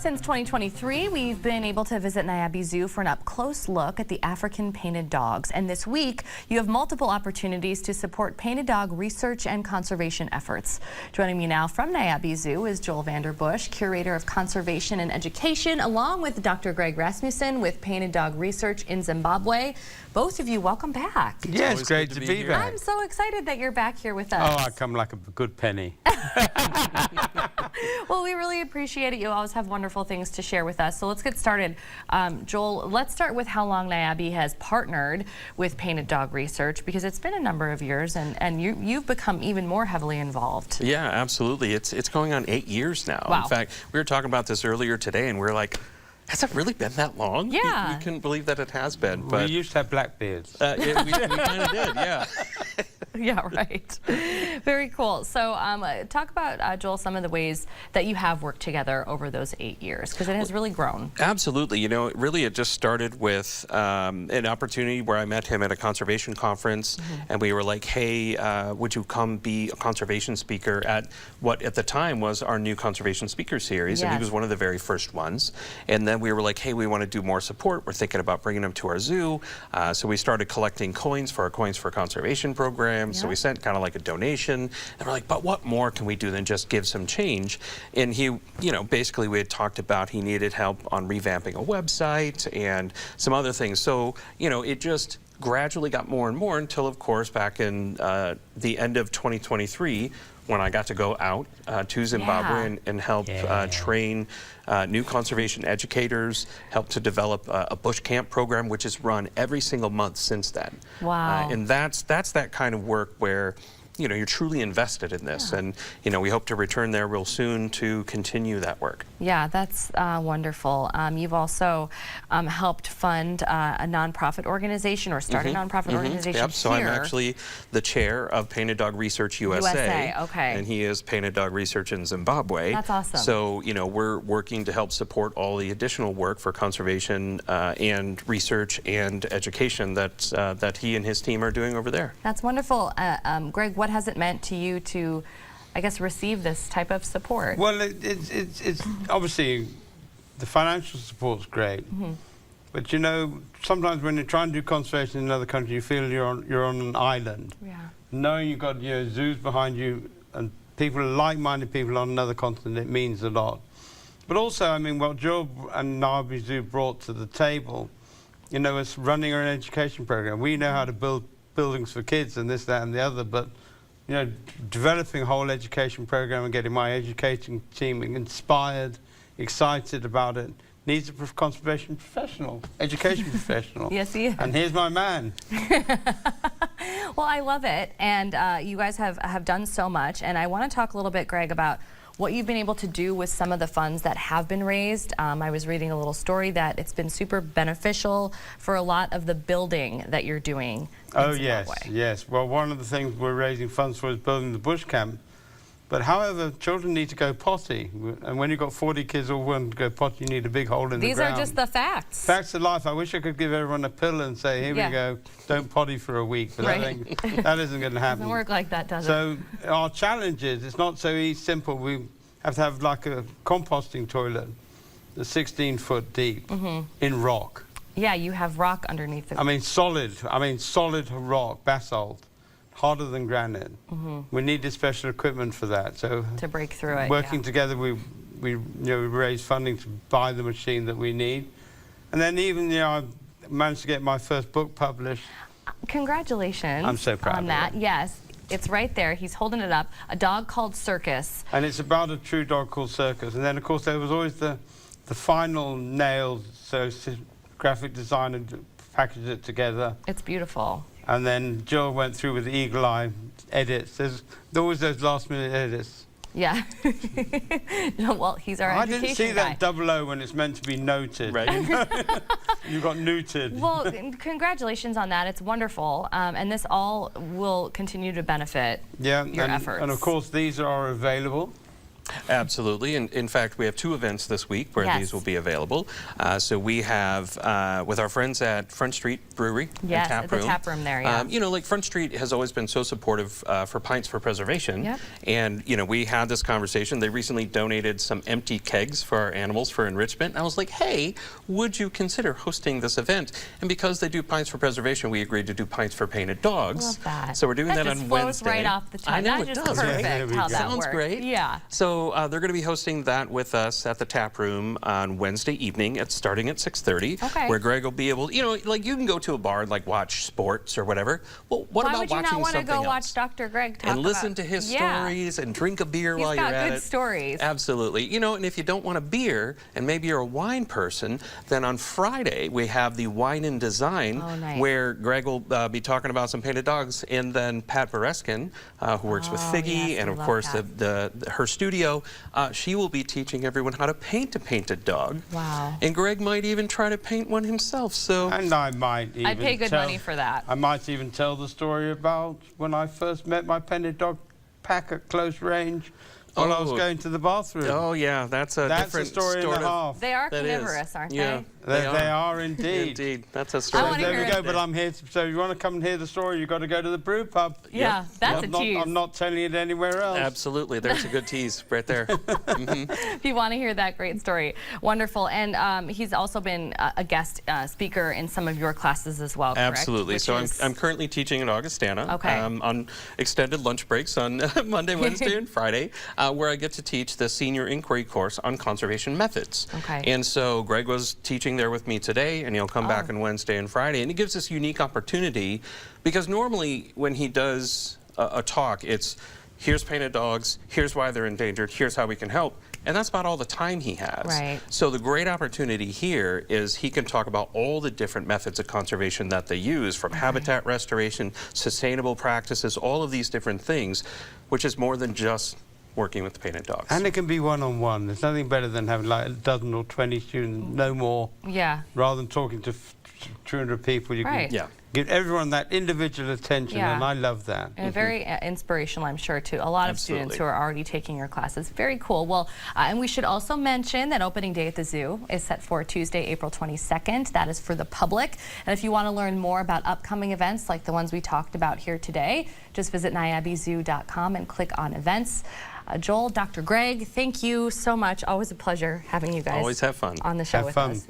Since 2023, we've been able to visit Niabi Zoo for an up-close look at the African painted dogs. And this week, you have multiple opportunities to support painted dog research and conservation efforts. Joining me now from Niabi Zoo is Joel Vanderbush, Curator of Conservation and Education, along with Dr. Greg Rasmussen with Painted Dog Research in Zimbabwe. Both of you, welcome back. Yes, it's great to be back. I'm so excited that you're back here with us. Oh, I come like a good penny. Well, we really appreciate it. You always have wonderful things to share with us. So let's get started. Joel, let's start with how long Niabi has partnered with Painted Dog Research, because it's been a number of years, and you've become even more heavily involved. Yeah, absolutely. It's going on 8 years now. Wow. In fact, we were talking about this earlier today, and we were like, has it really been that long? Yeah. We couldn't believe that it has been. But we used to have black beards. we kind of did, yeah. Yeah, right. Very cool. So talk about, Joel, some of the ways that you have worked together over those 8 years, because it has really grown. Absolutely. You know, it just started with an opportunity where I met him at a conservation conference, and we were like, hey, would you come be a conservation speaker at what at the time was our new conservation speaker series, Yes. and he was one of the very first ones. And then we were like, hey, we want to do more support. We're thinking about bringing him to our zoo. So we started collecting coins for our Coins for Conservation program. Yep. So we sent kind of like a donation, and we're like, but what more can we do than just give some change? And he, you know, basically we had talked about he needed help on revamping a website and some other things. So, you know, it just gradually got more and more until, of course, back in the end of 2023, when I got to go out to Zimbabwe and help train new conservation educators, help to develop a bush camp program, which is run every single month since then. Wow. And that's that kind of work where, you know, you're truly invested in this. And, you know, we hope to return there real soon to continue that work. Yeah, that's wonderful. You've also helped fund a nonprofit organization, or start a nonprofit organization Yep. So here. I'm actually the chair of Painted Dog Research USA. Okay. And he is Painted Dog Research in Zimbabwe. That's awesome. So, you know, we're working to help support all the additional work for conservation and research and education that he and his team are doing over there. That's wonderful. Greg, what has it meant to you to, I guess, receive this type of support? Well, it's obviously the financial support's great, but you know, sometimes when you're trying to do conservation in another country, you feel you're on an island. Yeah. Knowing you've got zoos behind you and people, like-minded people on another continent, it means a lot. But also, I mean, what Joe and Niabi Zoo brought to the table, you know, is running an education program. We know how to build buildings for kids and this, that, and the other, but you know, developing a whole education program and getting my education team inspired, excited about it, needs a conservation professional, education professional. Yes, he is. And here's my man. Well, I love it, and you guys have done so much, and I want to talk a little bit, Greg, about what you've been able to do with some of the funds that have been raised. I was reading a little story that it's been super beneficial for a lot of the building that you're doing. Oh, yes, yes. Well, one of the things we're raising funds for is building the bush camp. But however, children need to go potty. And when you've got 40 kids all wanting to go potty, you need a big hole in the ground. These are just the facts. Facts of life. I wish I could give everyone a pill and say, here we go, don't potty for a week. But that isn't going to happen. Doesn't work like that, does it? So our challenge is, it's not so simple. We have to have like a composting toilet that's 16 foot deep in rock. Yeah, you have rock underneath it. I mean solid rock, basalt, harder than granite. We needed special equipment for that. So to break through it. Working together, we raised funding to buy the machine that we need. And then even, you know, I managed to get my first book published. Congratulations. I'm so proud on of that. it. Yes. It's right there. He's holding it up. A dog called Circus. And it's about a true dog called Circus. And then, of course, there was always the final nail, so graphic designer packaged it together. It's beautiful. And then Jill went through with the eagle eye edits. There's always those last-minute edits. Yeah. Well, he's our education I didn't see guy. that double O when it's meant to be noted. Right. You got neutered. Well, congratulations on that. It's wonderful. And this all will continue to benefit your efforts. And of course, these are available. Absolutely. And in fact, we have 2 events this week where Yes. these will be available. So we have with our friends at Front Street Brewery Yes, and at the tap room there, yeah. You know, like Front Street has always been so supportive for Pints for Preservation. Yep. And, you know, we had this conversation. They recently donated some empty kegs for our animals for enrichment. And I was like, hey, would you consider hosting this event? And because they do Pints for Preservation, we agreed to do Pints for Painted Dogs. Love that. So we're doing that, just on flows Wednesday. right off the tongue. I know, That it just does. perfect Yeah, there we how go. that Sounds works. great. Yeah. So they're going to be hosting that with us at the tap room on Wednesday evening. It's starting at 6:30. Okay. Where Greg will be able, you know, like you can go to a bar and like watch sports or whatever. Well, what Why about would you watching not want to something go else? watch Dr. Greg talk And listen about, to his yeah. stories and drink a beer He's while got you're at good it. stories. Absolutely. You know, and if you don't want a beer and maybe you're a wine person, then on Friday we have the Wine and Design Oh, nice. where Greg will be talking about some painted dogs, and then Pat Bereskin, who works with Oh, Figgy, yes, and we of love course Pat. her studio, she will be teaching everyone how to paint a painted dog. Wow. And Greg might even try to paint one himself. So And I might even I'd pay good money for that. I might even tell the story about when I first met my painted dog pack at close range while I was Oh. going to the bathroom. oh yeah, that's a That's a different story and a half. They are That is. carnivorous, aren't Yeah. they? They are indeed. Indeed, that's a I story. wanna There hear we it. go, but I'm here. So you want to come and hear the story, you've got to go to the brew pub. Yeah, that's I'm a not, tease. I'm not telling it anywhere else. Absolutely, there's a good tease right there. If you want to hear that great story. Wonderful. And he's also been a guest speaker in some of your classes as well, correct? Absolutely. Which So is- I'm currently teaching at Augustana Okay. on extended lunch breaks on Monday, Wednesday, and Friday, where I get to teach the senior inquiry course on conservation methods. Okay. And so Greg was teaching there with me today, and he'll come back on Wednesday and Friday. And it gives this unique opportunity because normally when he does a talk, it's here's painted dogs, here's why they're endangered, here's how we can help. And that's about all the time he has. Right. So the great opportunity here is he can talk about all the different methods of conservation that they use, from habitat restoration, sustainable practices, all of these different things, which is more than just working with the painted dogs. And it can be one-on-one. There's nothing better than having like a dozen or 20 students, no more. Yeah. Rather than talking to 200 people, you Right. can Yeah. give everyone that individual attention, Yeah. and I love that. And very inspirational, I'm sure, to a lot of students Absolutely. who are already taking your classes. Very cool. Well, and we should also mention that opening day at the zoo is set for Tuesday, April 22nd. That is for the public. And if you want to learn more about upcoming events like the ones we talked about here today, just visit niabizoo.com and click on events. Joel, Dr. Greg, thank you so much. Always a pleasure having you guys Always have fun. on the show Have with fun. us.